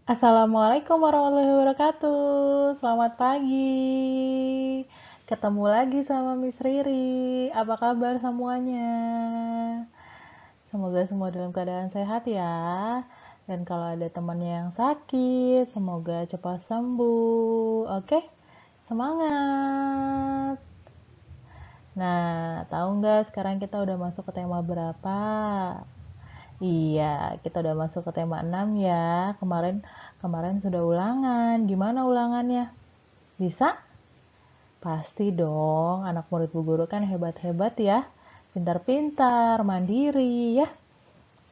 Assalamualaikum warahmatullahi wabarakatuh. Selamat pagi. Ketemu lagi sama Miss Riri. Apa kabar semuanya? Semoga semua dalam keadaan sehat ya. Dan kalau ada temannya yang sakit, semoga cepat sembuh. Oke? Semangat. Nah, tahu nggak sekarang kita udah masuk ke tema berapa? Iya, kita udah masuk ke tema 6 ya. Kemarin kemarin sudah ulangan. Gimana ulangannya? Bisa? Pasti dong. Anak murid Bu Guru kan hebat-hebat ya. Pintar-pintar, mandiri ya.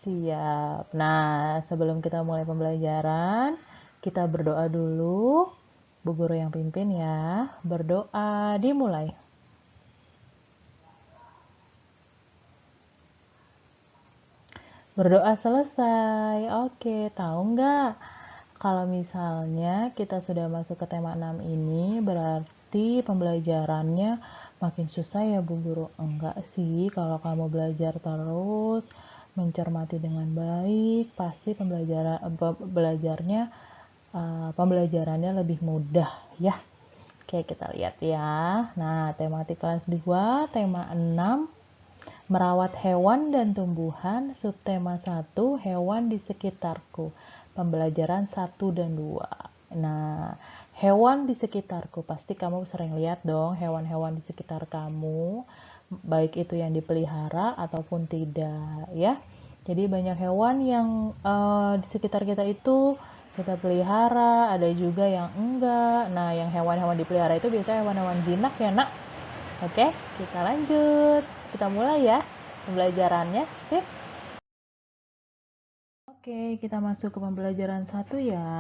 Siap. Nah, sebelum kita mulai pembelajaran, kita berdoa dulu. Bu Guru yang pimpin ya. Berdoa dimulai. Berdoa selesai. Oke, tahu nggak? Kalau misalnya kita sudah masuk ke tema 6 ini, berarti pembelajarannya makin susah ya Bu Guru. Enggak sih, kalau kamu belajar terus, mencermati dengan baik, pasti pembelajarannya lebih mudah ya. Oke, kita lihat ya. Nah, tematik kelas 2, tema 6, merawat hewan dan tumbuhan, subtema 1, hewan di sekitarku. Pembelajaran 1 dan 2. Nah, hewan di sekitarku, pasti kamu sering lihat dong hewan-hewan di sekitar kamu, baik itu yang dipelihara ataupun tidak ya. Jadi banyak hewan yang di sekitar kita itu kita pelihara, ada juga yang enggak. Nah, yang hewan-hewan dipelihara itu biasanya hewan-hewan jinak ya, Nak. Oke, kita lanjut. Kita mulai ya pembelajarannya. Sip. Oke, kita masuk ke pembelajaran 1 ya.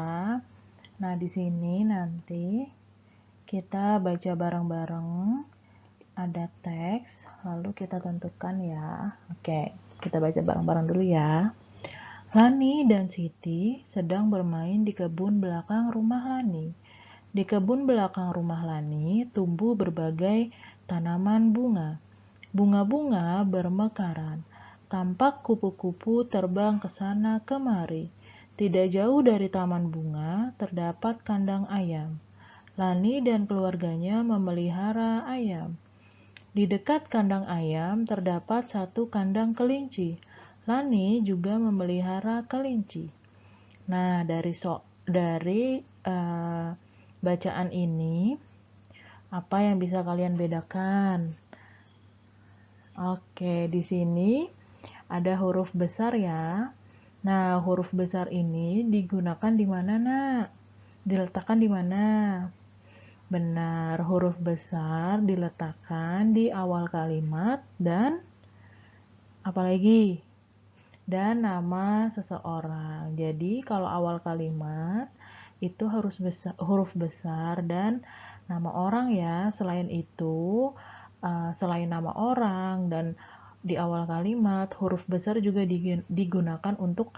Nah, di sini nanti kita baca bareng-bareng. Ada teks, lalu kita tentukan ya. Oke, kita baca bareng-bareng dulu ya. Lani dan Siti sedang bermain di kebun belakang rumah Lani. Di kebun belakang rumah Lani tumbuh berbagai tanaman bunga. Bunga-bunga bermekaran. Tampak kupu-kupu terbang ke sana kemari. Tidak jauh dari taman bunga terdapat kandang ayam. Lani dan keluarganya memelihara ayam. Di dekat kandang ayam terdapat satu kandang kelinci. Lani juga memelihara kelinci. Nah, dari bacaan ini, apa yang bisa kalian bedakan? Oke, di sini ada huruf besar ya. Nah, huruf besar ini digunakan di mana, Nak? Diletakkan di mana? Benar, huruf besar diletakkan di awal kalimat dan apalagi? Dan nama seseorang. Jadi, kalau awal kalimat itu harus huruf besar dan nama orang ya. Selain itu, selain nama orang dan di awal kalimat, huruf besar juga digunakan untuk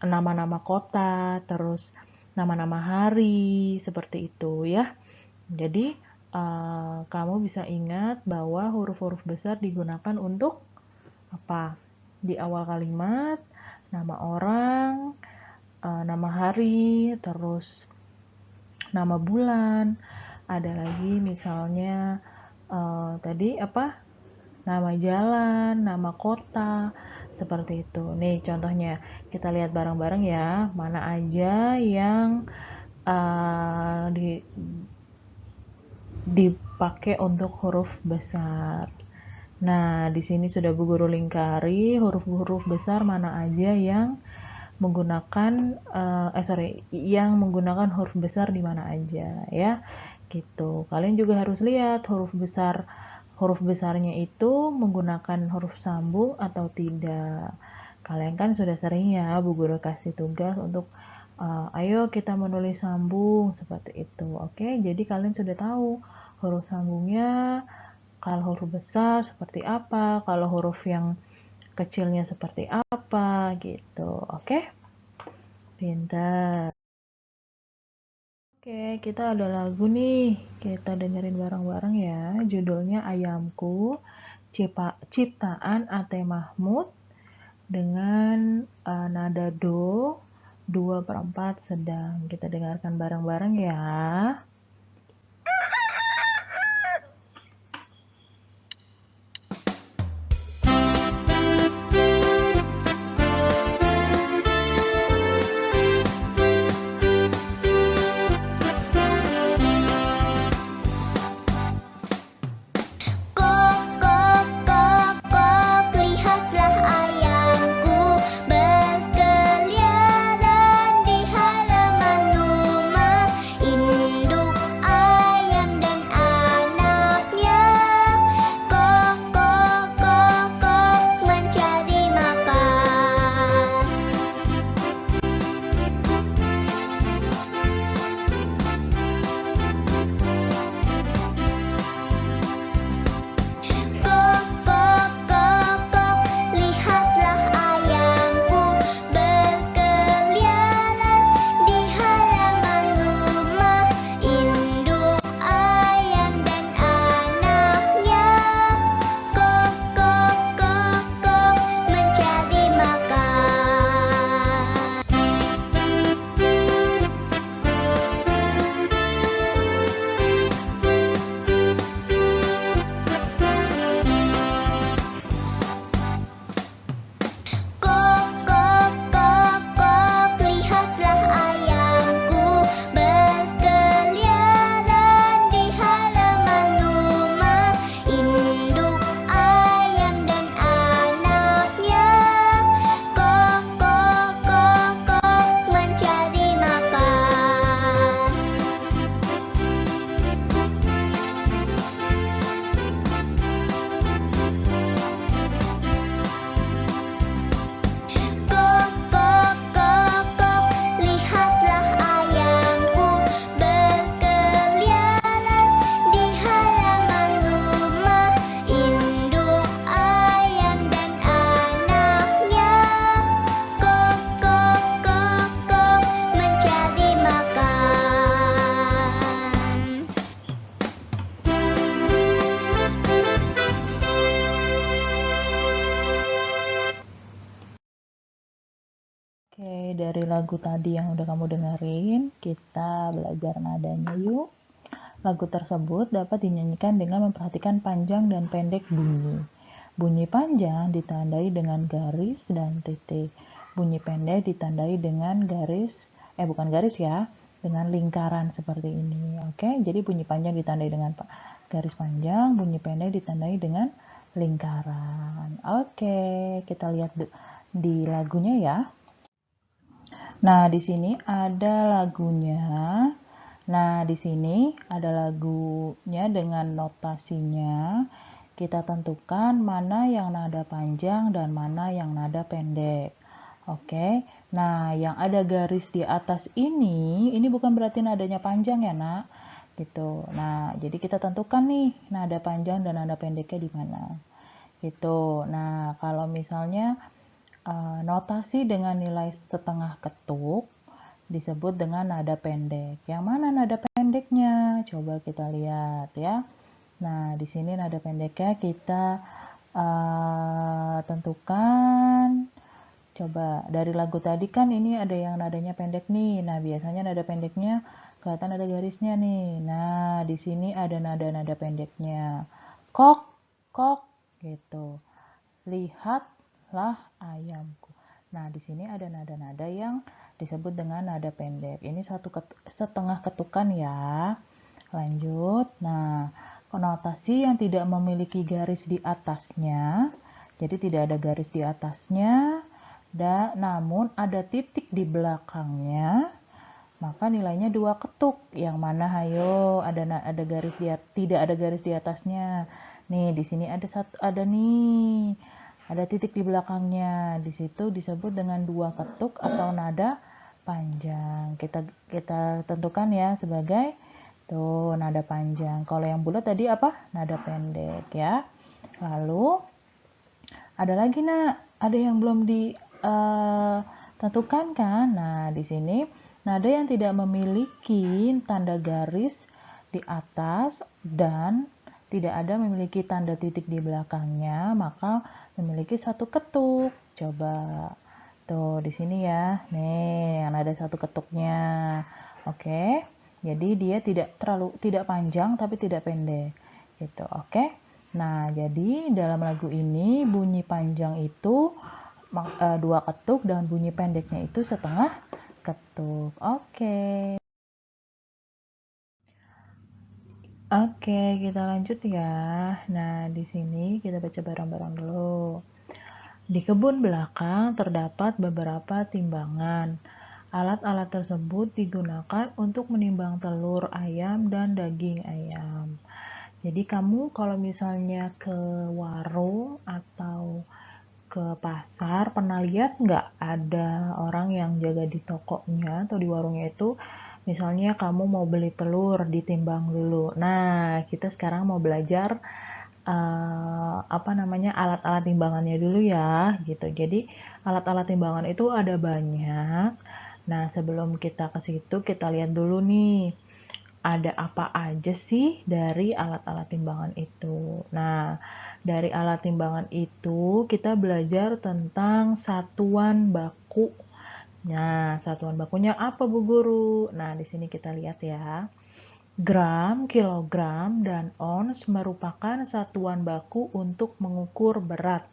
nama-nama kota, terus nama-nama hari, seperti itu ya. Jadi, kamu bisa ingat bahwa huruf-huruf besar digunakan untuk apa? Di awal kalimat, nama orang, nama hari, terus nama bulan, ada lagi misalnya tadi apa? Nama jalan, nama kota, seperti itu. Nih contohnya, kita lihat bareng-bareng ya, mana aja yang dipakai untuk huruf besar. Nah, di sini sudah Bu Guru lingkari huruf-huruf besar mana aja yang menggunakan yang menggunakan huruf besar di mana aja ya. Gitu. Kalian juga harus lihat huruf besarnya itu menggunakan huruf sambung atau tidak. Kalian kan sudah sering ya Bu Guru kasih tugas untuk ayo kita menulis sambung seperti itu. Oke, jadi kalian sudah tahu huruf sambungnya kalau huruf besar seperti apa, kalau huruf yang kecilnya seperti apa gitu. Oke? Pintar. Oke, kita ada lagu nih. Kita dengerin bareng-bareng ya. Judulnya Ayamku, ciptaan Ate Mahmud dengan nada do, 2/4 sedang. Kita dengarkan bareng-bareng ya. Oke, dari lagu tadi yang udah kamu dengerin, kita belajar nadanya yuk. Lagu tersebut dapat dinyanyikan dengan memperhatikan panjang dan pendek bunyi. Bunyi panjang ditandai dengan garis dan titik. Bunyi pendek ditandai dengan garis, bukan garis ya, dengan lingkaran seperti ini. Oke, jadi bunyi panjang ditandai dengan garis panjang, bunyi pendek ditandai dengan lingkaran. Oke, kita lihat di lagunya ya. Nah, di sini ada lagunya. Nah, di sini ada lagunya dengan notasinya. Kita tentukan mana yang nada panjang dan mana yang nada pendek. Oke. Nah, yang ada garis di atas ini bukan berarti nadanya panjang ya, Nak. Gitu. Nah, jadi kita tentukan nih nada panjang dan nada pendeknya di mana. Gitu. Nah, kalau misalnya notasi dengan nilai setengah ketuk disebut dengan nada pendek. Yang mana nada pendeknya? Coba kita lihat ya. Nah, di sini nada pendeknya kita tentukan. Coba dari lagu tadi kan ini ada yang nadanya pendek nih. Nah, biasanya nada pendeknya kelihatan ada garisnya nih. Nah, di sini ada nada-nada pendeknya. Kok, kok gitu. Lihatlah ayamku. Nah, di sini ada nada-nada yang disebut dengan nada pendek. Ini setengah ketukan ya. Lanjut. Nah, konotasi yang tidak memiliki garis di atasnya. Jadi tidak ada garis di atasnya. Namun ada titik di belakangnya. Maka nilainya 2 ketuk. Yang mana hayo ada garis tidak ada garis di atasnya. Nih, di sini ada nih. Ada titik di belakangnya. Di situ disebut dengan 2 ketuk atau nada panjang. Kita tentukan ya sebagai tuh nada panjang. Kalau yang bulat tadi apa? Nada pendek ya. Lalu ada lagi ada yang belum ditentukan kan? Nah, di sini nada yang tidak memiliki tanda garis di atas dan tidak ada memiliki tanda titik di belakangnya, maka memiliki 1 ketuk. Coba tuh di di sini ya. Nih, yang ada satu ketuknya. Oke. Jadi dia tidak panjang tapi tidak pendek. Gitu. Oke. Nah, jadi dalam lagu ini bunyi panjang itu 2 ketuk dan bunyi pendeknya itu setengah ketuk. Oke. Oke, kita lanjut ya. Nah, di sini kita baca bareng-bareng dulu. Di kebun belakang terdapat beberapa timbangan. Alat-alat tersebut digunakan untuk menimbang telur ayam dan daging ayam. Jadi kamu kalau misalnya ke warung atau ke pasar, pernah lihat nggak ada orang yang jaga di tokonya atau di warungnya itu, misalnya kamu mau beli telur, ditimbang dulu. Nah, kita sekarang mau belajar alat-alat timbangannya dulu ya, gitu. Jadi alat-alat timbangan itu ada banyak. Nah, sebelum kita ke situ, kita lihat dulu nih, ada apa aja sih dari alat-alat timbangan itu. Nah, dari alat timbangan itu kita belajar tentang satuan baku. Nah, satuan bakunya apa Bu Guru? Nah, di sini kita lihat ya. Gram, kilogram, dan ons merupakan satuan baku untuk mengukur berat.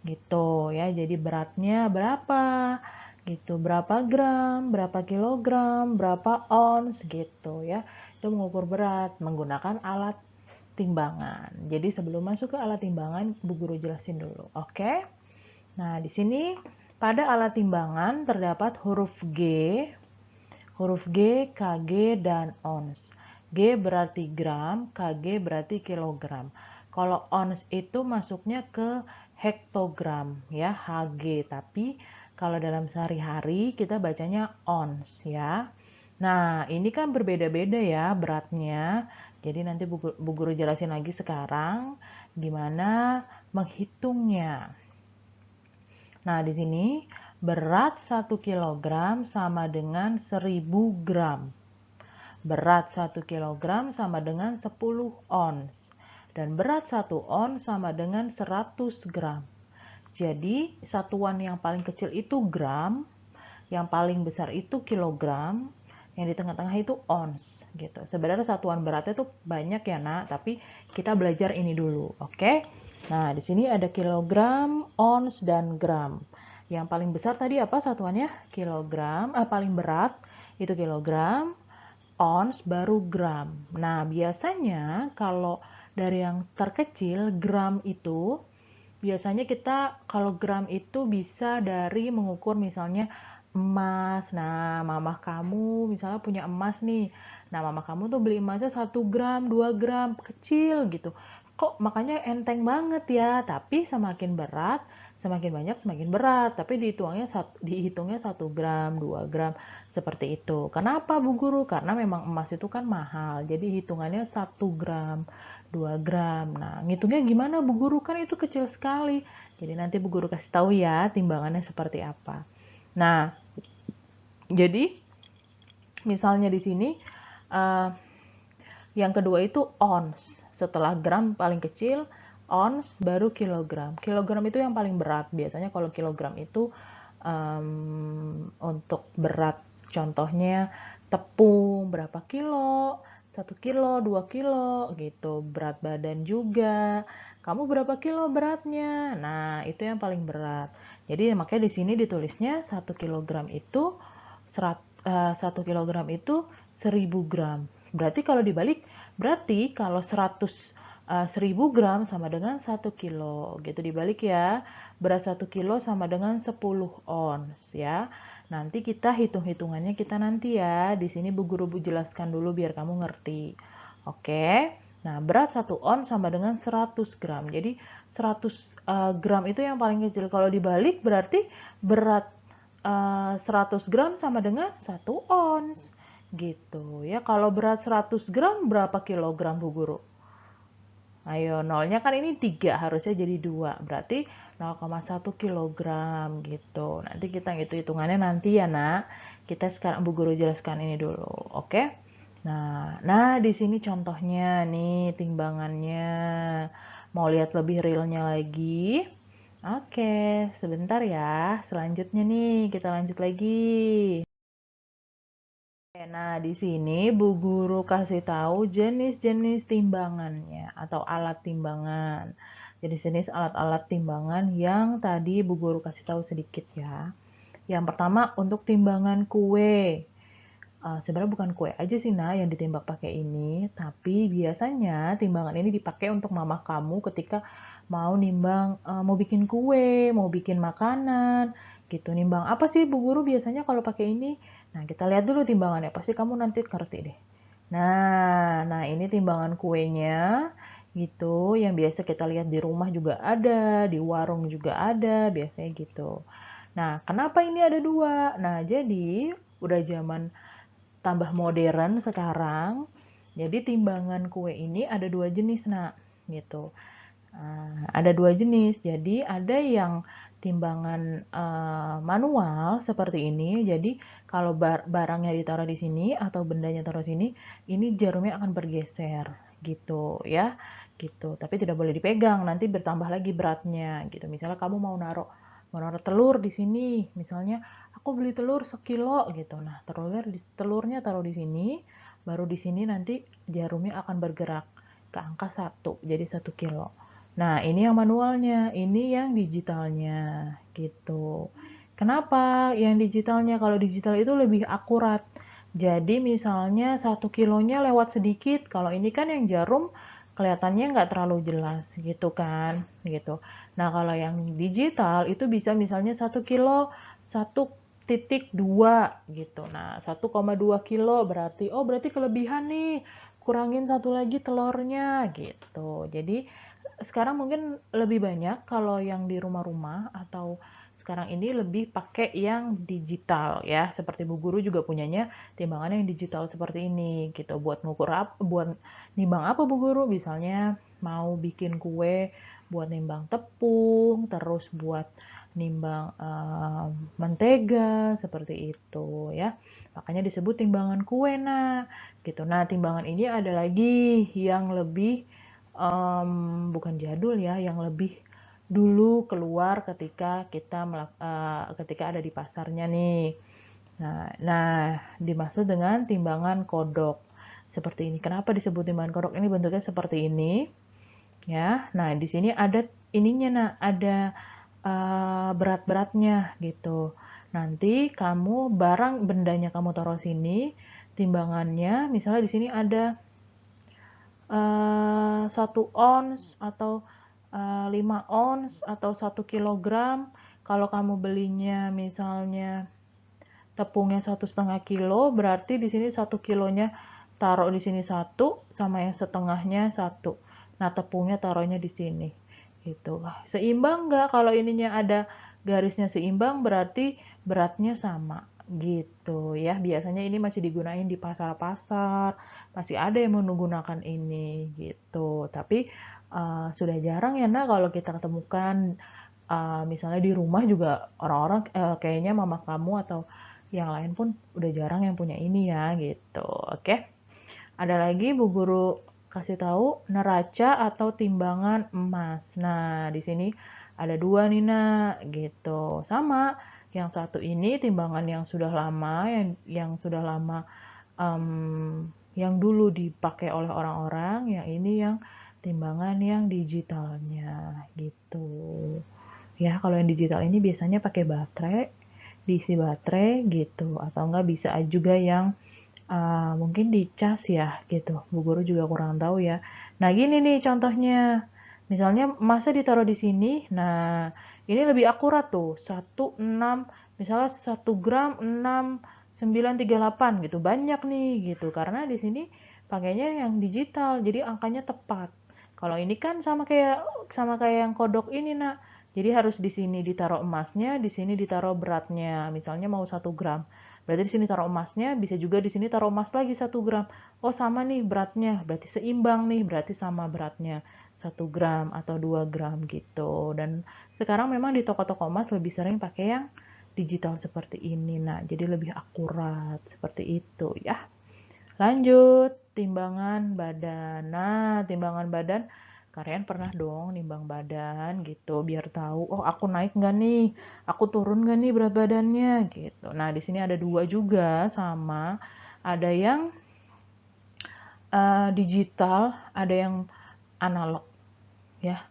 Gitu ya. Jadi beratnya berapa? Gitu. Berapa gram, berapa kilogram, berapa ons gitu ya. Itu mengukur berat menggunakan alat timbangan. Jadi sebelum masuk ke alat timbangan, Bu Guru jelasin dulu. Oke? Nah, di sini pada alat timbangan terdapat huruf G, kg, dan ons. G berarti gram, kg berarti kilogram. Kalau ons itu masuknya ke hektogram ya, Hg. Tapi kalau dalam sehari-hari kita bacanya ons ya. Nah, ini kan berbeda-beda ya beratnya. Jadi nanti Bu Guru jelasin lagi sekarang gimana menghitungnya. Nah, di sini berat 1 kg sama dengan 1000 gram. Berat 1 kg sama dengan 10 ons. Dan berat 1 ons sama dengan 100 gram. Jadi, satuan yang paling kecil itu gram, yang paling besar itu kilogram, yang di tengah-tengah itu ons gitu. Sebenarnya satuan beratnya tuh banyak ya, Nak, tapi kita belajar ini dulu, oke? Nah, di sini ada kilogram, ons, dan gram. Yang paling besar tadi apa satuannya? Kilogram, paling berat itu kilogram, ons, baru gram. Nah, biasanya kalau dari yang terkecil, gram itu, biasanya kita kalau gram itu bisa dari mengukur misalnya emas. Nah, mamah kamu misalnya punya emas nih. Nah, mamah kamu tuh beli emasnya 1 gram, 2 gram, kecil gitu. Kok makanya enteng banget ya, tapi semakin berat, semakin banyak semakin berat. Tapi dihitungnya 1 gram, 2 gram, seperti itu. Kenapa Bu Guru? Karena memang emas itu kan mahal. Jadi hitungannya 1 gram, 2 gram. Nah, ngitungnya gimana Bu Guru? Kan itu kecil sekali. Jadi nanti Bu Guru kasih tahu ya timbangannya seperti apa. Nah, jadi misalnya di sini yang kedua itu ons. Setelah gram paling kecil, ons, baru kilogram. Kilogram itu yang paling berat. Biasanya kalau kilogram itu untuk berat, contohnya tepung berapa kilo, 1 kilo, 2 kilo gitu. Berat badan juga. Kamu berapa kilo beratnya? Nah, itu yang paling berat. Jadi makanya di sini ditulisnya 1 kilogram itu 1 kilogram itu 1000 gram. Berarti kalau dibalik, berarti kalau 1000 gram sama dengan 1 kilo. Gitu dibalik ya. Berat 1 kilo sama dengan 10 ons ya. Nanti kita hitung-hitungannya kita nanti ya. Di sini Bu Guru jelaskan dulu biar kamu ngerti. Oke. Nah, berat 1 ons sama dengan 100 gram. Jadi 100 gram itu yang paling kecil. Kalau dibalik berarti berat 100 gram sama dengan 1 ons gitu ya. Kalau berat 100 gram berapa kilogram Bu Guru? Ayo, nolnya kan ini 3, harusnya jadi 2, berarti 0,1 kilogram gitu. Nanti kita hitung-hitungannya nanti ya, Nak. Kita sekarang Bu Guru jelaskan ini dulu, oke? Nah di sini contohnya nih timbangannya. Mau lihat lebih realnya lagi? Oke, sebentar ya. Selanjutnya nih, kita lanjut lagi. Nah, di sini Bu Guru kasih tahu jenis-jenis timbangannya atau alat timbangan. Jenis-jenis alat-alat timbangan yang tadi Bu Guru kasih tahu sedikit ya. Yang pertama untuk timbangan kue. Sebenarnya bukan kue aja sih nah yang ditimbang pakai ini, tapi biasanya timbangan ini dipakai untuk mama kamu ketika mau nimbang, mau bikin kue, mau bikin makanan, gitu. Nimbang apa sih Bu Guru biasanya kalau pakai ini? Nah, kita lihat dulu timbangannya, pasti kamu nanti ngerti deh. Nah ini timbangan kuenya, gitu, yang biasa kita lihat di rumah juga ada, di warung juga ada, biasanya gitu. Nah, kenapa ini ada dua? Nah, jadi udah zaman tambah modern sekarang. Jadi timbangan kue ini ada dua jenis, nak, gitu. Ada dua jenis. Jadi ada yang timbangan manual seperti ini. Jadi kalau barangnya ditaruh di sini atau bendanya taruh sini, ini jarumnya akan bergeser, gitu ya, gitu. Tapi tidak boleh dipegang, nanti bertambah lagi beratnya, gitu. Misalnya kamu mau naruh telur di sini, misalnya aku beli telur sekilo gitu. Nah, telurnya taruh di sini, baru di sini nanti jarumnya akan bergerak ke angka 1, jadi 1 kilo. Nah, ini yang manualnya, ini yang digitalnya gitu. Kenapa yang digitalnya? Kalau digital itu lebih akurat. Jadi misalnya 1 kilonya lewat sedikit, kalau ini kan yang jarum kelihatannya nggak terlalu jelas gitu kan, gitu. Nah, kalau yang digital itu bisa misalnya 1 kilo 1,2 gitu. Nah, 1,2 kilo berarti kelebihan nih, kurangin satu lagi telurnya gitu. Jadi sekarang mungkin lebih banyak kalau yang di rumah-rumah atau sekarang ini lebih pakai yang digital ya, seperti Bu Guru juga punyanya timbangan yang digital seperti ini gitu. Buat nimbang apa Bu Guru? Misalnya mau bikin kue, buat nimbang tepung, terus buat nimbang mentega seperti itu ya. Makanya disebut timbangan kue nah gitu. Nah, timbangan ini ada lagi yang lebih bukan jadul ya, yang lebih dulu keluar ketika ada di pasarnya nih. Nah, dimaksud dengan timbangan kodok seperti ini. Kenapa disebut timbangan kodok? Ini bentuknya seperti ini, ya. Nah, di sini ada ininya, nah, ada berat-beratnya gitu. Nanti kamu barang bendanya kamu taruh sini, timbangannya, misalnya di sini ada 1 ons atau 5 ons atau 1 kilogram. Kalau kamu belinya misalnya tepungnya 1,5 kilo, berarti di sini 1 kilonya taruh di sini satu, sama yang setengahnya satu. Nah, tepungnya taruhnya di sini. Gitu. Seimbang nggak? Kalau ininya ada garisnya seimbang, berarti beratnya sama. Gitu ya. Biasanya ini masih digunain di pasar-pasar, masih ada yang menggunakan ini gitu. Tapi sudah jarang ya nah kalau kita ketemukan misalnya di rumah juga orang-orang kayaknya mama kamu atau yang lain pun udah jarang yang punya ini ya gitu. Oke. Ada lagi Bu Guru kasih tahu neraca atau timbangan emas. Nah, di sini ada dua nih nak gitu. Sama, yang satu ini timbangan yang sudah lama, yang sudah lama yang dulu dipakai oleh orang-orang, yang ini yang timbangan yang digitalnya gitu. Ya, kalau yang digital ini biasanya pakai baterai, diisi baterai gitu, atau enggak bisa juga yang mungkin dicas ya gitu. Bu Guru juga kurang tahu ya. Nah, gini nih contohnya. Misalnya emasnya ditaruh di sini. Nah, ini lebih akurat tuh. 16 misalnya 1 gram 6,938 gitu. Banyak nih gitu. Karena di sini pakainya yang digital. Jadi angkanya tepat. Kalau ini kan sama kayak yang kodok ini, Nak. Jadi harus di sini ditaruh emasnya, di sini ditaruh beratnya. Misalnya mau 1 gram. Berarti di sini taruh emasnya, bisa juga di sini taruh emas lagi 1 gram. Oh, sama nih beratnya, berarti seimbang nih, berarti sama beratnya 1 gram atau 2 gram gitu. Dan sekarang memang di toko-toko emas lebih sering pakai yang digital seperti ini. Nah, jadi lebih akurat seperti itu ya. Lanjut, timbangan badan. Nah, timbangan badan Kalian pernah dong nimbang badan gitu, biar tahu, oh aku naik nggak nih, aku turun nggak nih berat badannya gitu. Nah di sini ada dua juga sama, ada yang digital, ada yang analog ya.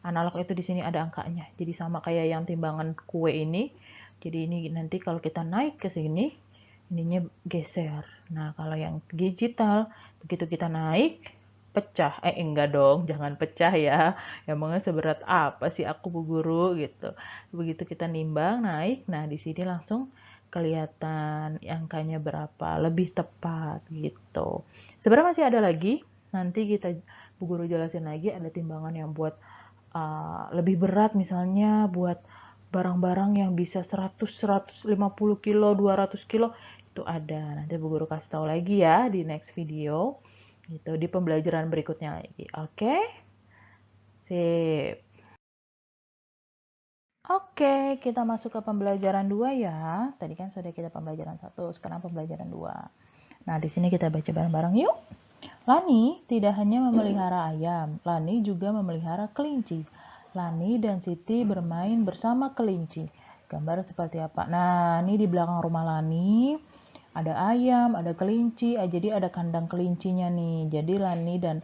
Analog itu di sini ada angkanya, jadi sama kayak yang timbangan kue ini. Jadi ini nanti kalau kita naik ke sini, ininya geser. Nah kalau yang digital, begitu kita naik, pecah. Enggak dong, jangan pecah ya. Emangnya seberat apa sih aku Bu Guru gitu. Begitu kita nimbang naik, nah di sini langsung kelihatan angkanya berapa, lebih tepat gitu. Sebenarnya masih ada lagi, nanti kita Bu Guru jelasin lagi, ada timbangan yang buat lebih berat, misalnya buat barang-barang yang bisa 100, 150 kilo, 200 kilo, itu ada. Nanti Bu Guru kasih tahu lagi ya di next video, gitu, di pembelajaran berikutnya lagi. Oke? Sip. Oke, kita masuk ke pembelajaran 2 ya. Tadi kan sudah kita pembelajaran 1, sekarang pembelajaran 2. Nah, di sini kita baca bareng-bareng yuk. Lani tidak hanya memelihara ayam, Lani juga memelihara kelinci. Lani dan Siti bermain bersama kelinci. Gambar seperti apa? Nah, ini di belakang rumah Lani ada ayam, ada kelinci, jadi ada kandang kelincinya nih. Jadi Lani dan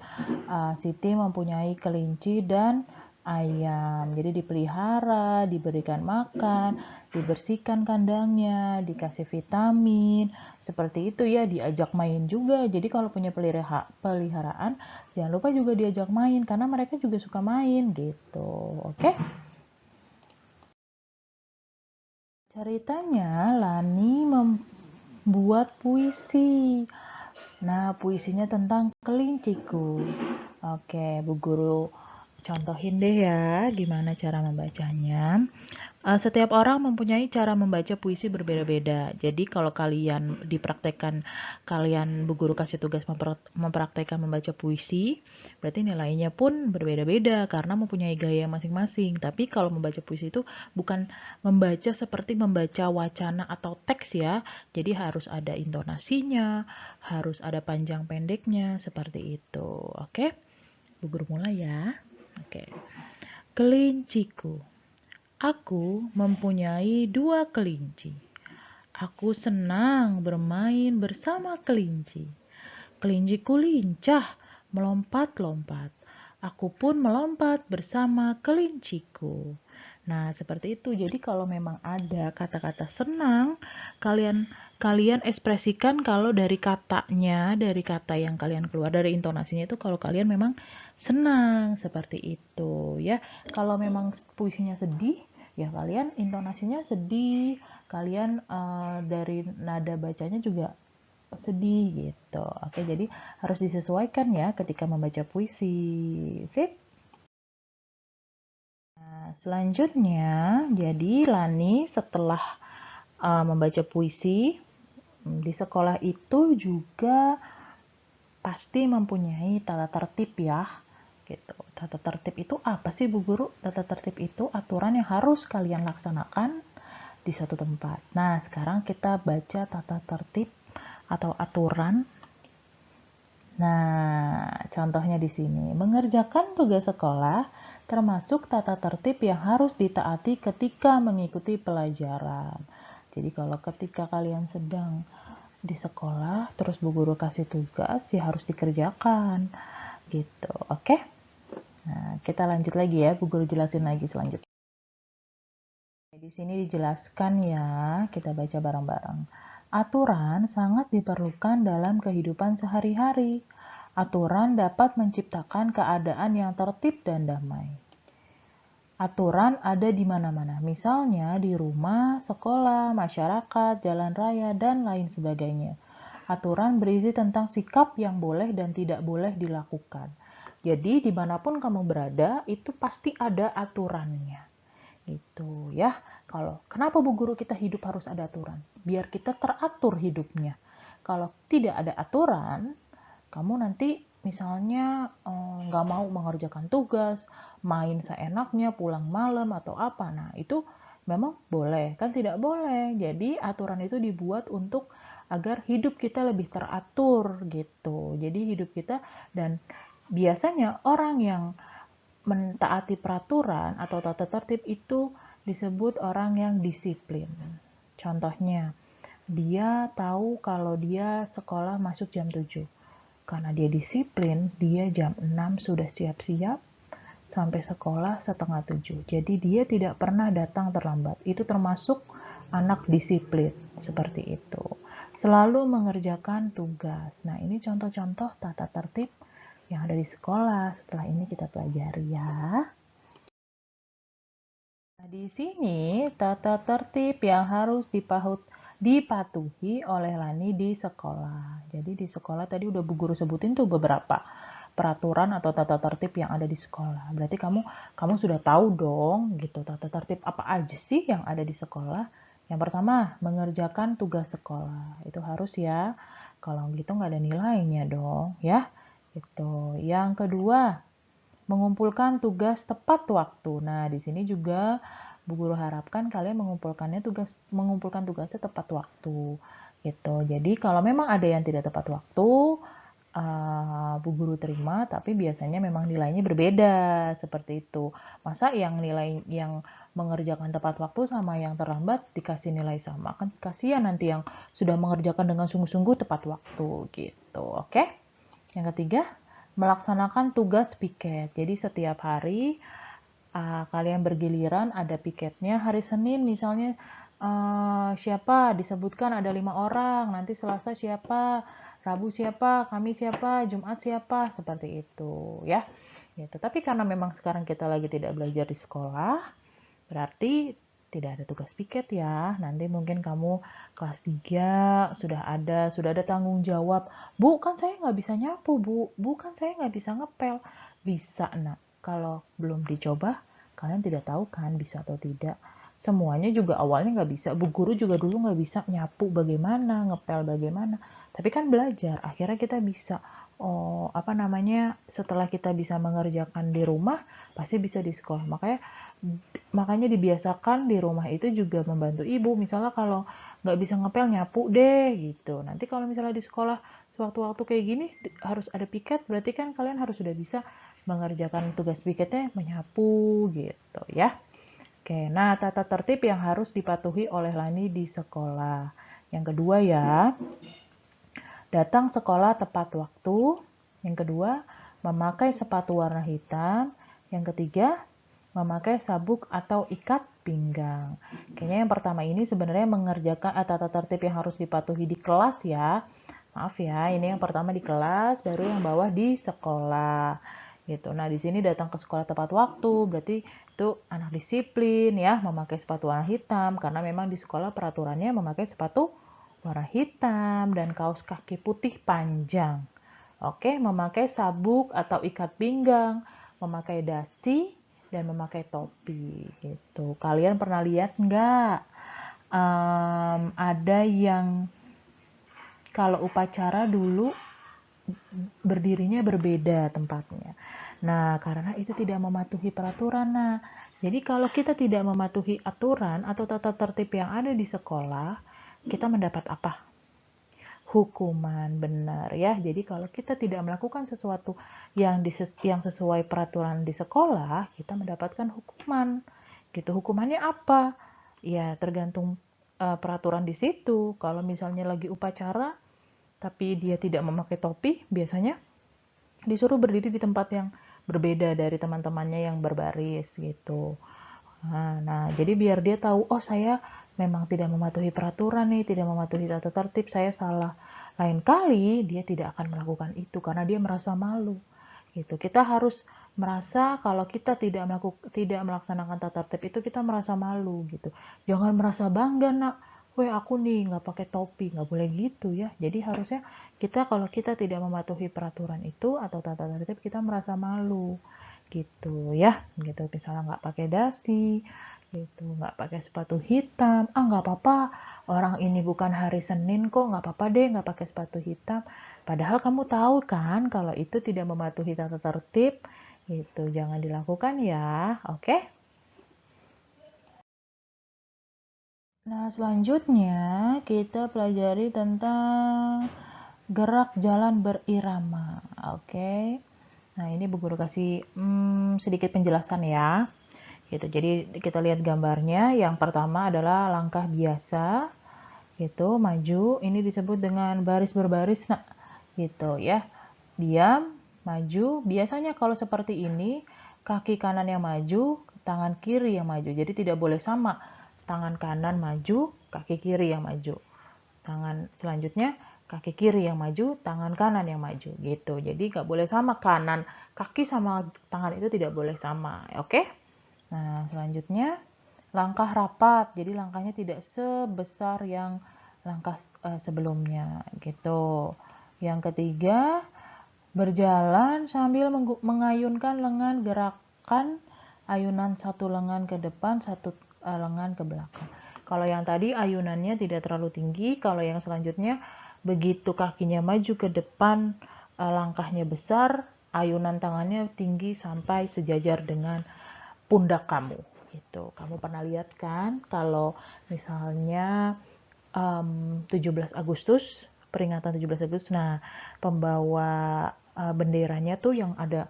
Siti mempunyai kelinci dan ayam. Jadi dipelihara, diberikan makan, dibersihkan kandangnya, dikasih vitamin, seperti itu ya, diajak main juga. Jadi kalau punya peliharaan, jangan lupa juga diajak main, karena mereka juga suka main gitu. Oke? Ceritanya Lani membuat puisi. Nah, puisinya tentang kelinciku. Oke, Bu Guru contohin deh ya gimana cara membacanya. Setiap orang mempunyai cara membaca puisi berbeda-beda. Jadi kalau kalian dipraktekkan, kalian Bu Guru kasih tugas mempraktekkan membaca puisi, berarti nilainya pun berbeda-beda karena mempunyai gaya masing-masing. Tapi kalau membaca puisi itu bukan membaca seperti membaca wacana atau teks ya. Jadi harus ada intonasinya, harus ada panjang pendeknya, seperti itu. Oke? Bu Guru mulai ya. Oke. Kelinciku. Aku mempunyai 2 kelinci. Aku senang bermain bersama kelinci. Kelinciku lincah, melompat-lompat. Aku pun melompat bersama kelinciku. Nah, seperti itu. Jadi kalau memang ada kata-kata senang, kalian ekspresikan kalau dari katanya, dari kata yang kalian keluar, dari intonasinya itu kalau kalian memang senang, seperti itu ya. Kalau memang puisinya sedih, ya kalian intonasinya sedih, kalian dari nada bacanya juga sedih gitu. Oke, jadi harus disesuaikan ya ketika membaca puisi. Sip. Nah, selanjutnya, jadi Lani setelah membaca puisi di sekolah itu juga pasti mempunyai tata tertib ya. Gitu. Tata tertib itu apa sih Bu Guru? Tata tertib itu aturan yang harus kalian laksanakan di suatu tempat. Nah, sekarang kita baca tata tertib atau aturan. Nah, contohnya di sini, mengerjakan tugas sekolah termasuk tata tertib yang harus ditaati ketika mengikuti pelajaran. Jadi kalau ketika kalian sedang di sekolah, terus Bu Guru kasih tugas, ya harus dikerjakan. Gitu, oke? Nah, kita lanjut lagi ya, Bu Guru jelasin lagi selanjutnya. Di sini dijelaskan ya, kita baca bareng-bareng. Aturan sangat diperlukan dalam kehidupan sehari-hari. Aturan dapat menciptakan keadaan yang tertib dan damai. Aturan ada di mana-mana, misalnya di rumah, sekolah, masyarakat, jalan raya, dan lain sebagainya. Aturan berisi tentang sikap yang boleh dan tidak boleh dilakukan. Jadi dimanapun kamu berada, itu pasti ada aturannya. Gitu ya. Kalau kenapa Bu Guru kita hidup harus ada aturan? Biar kita teratur hidupnya. Kalau tidak ada aturan, kamu nanti misalnya nggak mau mengerjakan tugas, main seenaknya, pulang malam atau apa. Nah, itu memang boleh, kan tidak boleh. Jadi aturan itu dibuat untuk agar hidup kita lebih teratur gitu. Jadi hidup kita, dan biasanya orang yang mentaati peraturan atau tata tertib itu disebut orang yang disiplin. Contohnya, dia tahu kalau dia sekolah masuk jam 7. Karena dia disiplin, dia jam 6 sudah siap-siap sampai sekolah setengah 7. Jadi dia tidak pernah datang terlambat. Itu termasuk anak disiplin, seperti itu. Selalu mengerjakan tugas. Nah, ini contoh-contoh tata tertib yang ada di sekolah. Setelah ini kita pelajari ya. Nah, di sini tata tertib yang harus dipatuhi oleh Lani di sekolah. Jadi di sekolah tadi udah Bu Guru sebutin tuh beberapa peraturan atau tata tertib yang ada di sekolah. Berarti kamu sudah tahu dong gitu tata tertib apa aja sih yang ada di sekolah. Yang pertama, mengerjakan tugas sekolah. Itu harus ya. Kalau gitu nggak ada nilainya dong ya. Gitu. Yang kedua, mengumpulkan tugas tepat waktu. Nah, di sini juga Bu Guru harapkan kalian mengumpulkan tugasnya tepat waktu. Gitu. Jadi kalau memang ada yang tidak tepat waktu, Bu Guru terima, tapi biasanya memang nilainya berbeda seperti itu. Masa yang nilai yang mengerjakan tepat waktu sama yang terlambat dikasih nilai sama, kan kasihan nanti yang sudah mengerjakan dengan sungguh-sungguh tepat waktu gitu. Oke? Yang ketiga, melaksanakan tugas piket. Jadi setiap hari kalian bergiliran ada piketnya. Hari Senin misalnya siapa disebutkan ada 5 orang, nanti Selasa siapa, Rabu siapa, Kamis siapa, Jumat siapa, seperti itu ya. Gitu. Tapi karena memang sekarang kita lagi tidak belajar di sekolah, berarti tidak ada tugas piket ya. Nanti mungkin kamu kelas 3 sudah ada tanggung jawab. Bu, kan saya nggak bisa nyapu, Bu. Bu, kan saya nggak bisa ngepel. Bisa, nak. Kalau belum dicoba, kalian tidak tahu kan bisa atau tidak. Semuanya juga awalnya nggak bisa. Bu Guru juga dulu nggak bisa nyapu bagaimana, ngepel bagaimana. Tapi kan belajar, akhirnya kita bisa. Oh, apa namanya? Setelah kita bisa mengerjakan di rumah, pasti bisa di sekolah. Makanya dibiasakan di rumah itu juga membantu ibu. Misalnya kalau nggak bisa ngepel, nyapu deh gitu. Nanti kalau misalnya di sekolah sewaktu-waktu kayak gini harus ada piket, berarti kan kalian harus sudah bisa mengerjakan tugas piketnya menyapu gitu ya. Oke, nah tata tertib yang harus dipatuhi oleh Lani di sekolah. Yang kedua ya, datang sekolah tepat waktu. Yang kedua, memakai sepatu warna hitam. Yang ketiga, memakai sabuk atau ikat pinggang. Kayaknya yang pertama ini sebenarnya mengerjakan tata tertib yang harus dipatuhi di kelas ya. Maaf ya, ini yang pertama di kelas, baru yang bawah di sekolah. Gitu. Nah, di sini datang ke sekolah tepat waktu, berarti itu anak disiplin ya, memakai sepatu warna hitam karena memang di sekolah peraturannya memakai sepatu warna hitam dan kaos kaki putih panjang. Oke, memakai sabuk atau ikat pinggang, memakai dasi, dan memakai topi. Gitu. Kalian pernah lihat nggak? Ada yang kalau upacara dulu berdirinya berbeda tempatnya. Nah, karena itu tidak mematuhi peraturan. Nah, jadi kalau kita tidak mematuhi aturan atau tata tertib yang ada di sekolah, kita mendapat apa? Hukuman, benar ya. Jadi kalau kita tidak melakukan sesuatu yang sesuai peraturan di sekolah, kita mendapatkan hukuman. Gitu. Hukumannya apa? Ya, tergantung peraturan di situ. Kalau misalnya lagi upacara tapi dia tidak memakai topi, biasanya disuruh berdiri di tempat yang berbeda dari teman-temannya yang berbaris gitu. Nah, jadi biar dia tahu, oh saya memang tidak mematuhi peraturan nih, tidak mematuhi tata tertib, saya salah. Lain kali dia tidak akan melakukan itu karena dia merasa malu. Gitu. Kita harus merasa kalau kita tidak melaksanakan tata tertib itu kita merasa malu gitu. Jangan merasa bangga, nak. Weh, aku nih nggak pakai topi, nggak boleh gitu ya. Jadi harusnya kalau kita tidak mematuhi peraturan itu atau tata tertib, kita merasa malu gitu ya. Gitu, misalnya nggak pakai dasi, gitu, nggak pakai sepatu hitam. Nggak apa-apa, orang ini bukan hari Senin kok, nggak apa-apa deh nggak pakai sepatu hitam. Padahal kamu tahu kan kalau itu tidak mematuhi tata tertib, itu jangan dilakukan ya, oke? Nah, selanjutnya kita pelajari tentang gerak jalan berirama, oke? Nah, ini Bu Guru kasih sedikit penjelasan ya. Gitu. Jadi kita lihat gambarnya. Yang pertama adalah langkah biasa, gitu, maju. Ini disebut dengan baris berbaris, nah, gitu ya. Diam, maju. Biasanya kalau seperti ini, kaki kanan yang maju, tangan kiri yang maju. Jadi tidak boleh sama. Tangan kanan maju, kaki kiri yang maju. Tangan selanjutnya kaki kiri yang maju, tangan kanan yang maju gitu. Jadi nggak boleh sama, kanan kaki sama tangan itu tidak boleh sama, oke? Nah, selanjutnya langkah rapat. Jadi langkahnya tidak sebesar yang langkah sebelumnya gitu. Yang ketiga, berjalan sambil mengayunkan lengan, gerakan ayunan satu lengan ke depan, satu lengan ke belakang. Kalau yang tadi ayunannya tidak terlalu tinggi, kalau yang selanjutnya begitu kakinya maju ke depan, langkahnya besar, ayunan tangannya tinggi sampai sejajar dengan pundak kamu. Gitu. Kamu pernah lihat kan kalau misalnya 17 Agustus, peringatan 17 Agustus, nah pembawa benderanya tuh yang ada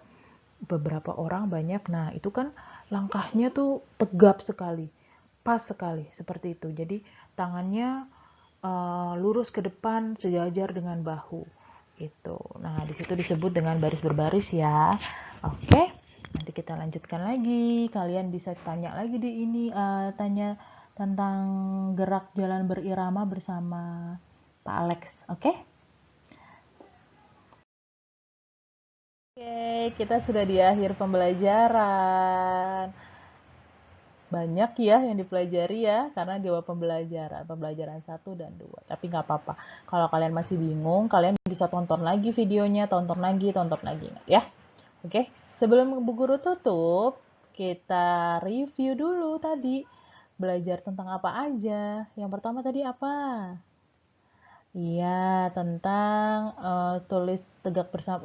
beberapa orang banyak, nah itu kan langkahnya tuh tegap sekali, pas sekali, seperti itu. Jadi tangannya lurus ke depan sejajar dengan bahu gitu. Nah, di situ disebut dengan baris berbaris ya. Oke. Nanti kita lanjutkan lagi. Kalian bisa tanya lagi di ini, tanya tentang gerak jalan berirama bersama Pak Alex. Oke? Oke, kita sudah di akhir pembelajaran. Banyak ya yang dipelajari ya, karena di awal pembelajaran 1 dan 2. Tapi nggak apa-apa. Kalau kalian masih bingung, kalian bisa tonton lagi videonya, tonton lagi ya. Oke, sebelum Bu Guru tutup, kita review dulu tadi. Belajar tentang apa aja. Yang pertama tadi apa? Iya, tentang tulis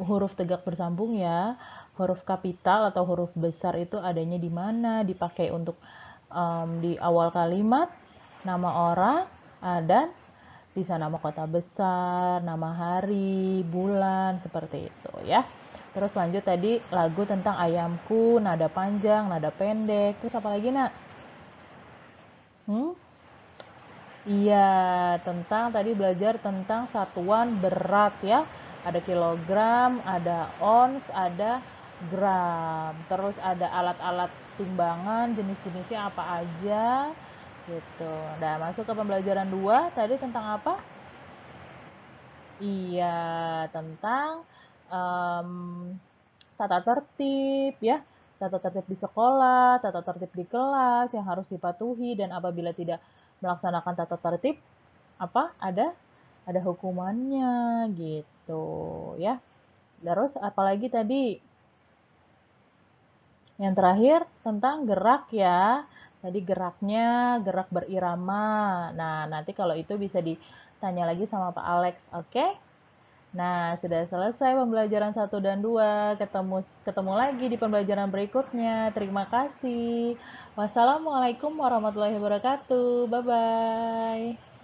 huruf tegak bersambung ya. Huruf kapital atau huruf besar itu adanya di mana, dipakai untuk di awal kalimat, nama orang, dan bisa nama kota besar, nama hari, bulan, seperti itu ya. Terus lanjut tadi lagu tentang ayamku, nada panjang, nada pendek. Terus apa lagi, Nak? Hmm? Iya, tadi belajar tentang satuan berat ya. Ada kilogram, ada ons, ada gram. Terus ada alat-alat timbangan, jenis-jenisnya apa aja gitu. Nah, masuk ke pembelajaran 2 tadi tentang apa? Iya, tentang um, tata tertib ya. Tata tertib di sekolah, tata tertib di kelas yang harus dipatuhi, dan apabila tidak melaksanakan tata tertib, apa? Ada hukumannya gitu ya. Terus apalagi tadi yang terakhir tentang gerak ya. Tadi geraknya gerak berirama. Nah, nanti kalau itu bisa ditanya lagi sama Pak Alex, oke? Nah, sudah selesai pembelajaran 1 dan 2. Ketemu lagi di pembelajaran berikutnya. Terima kasih. Wassalamualaikum warahmatullahi wabarakatuh. Bye bye.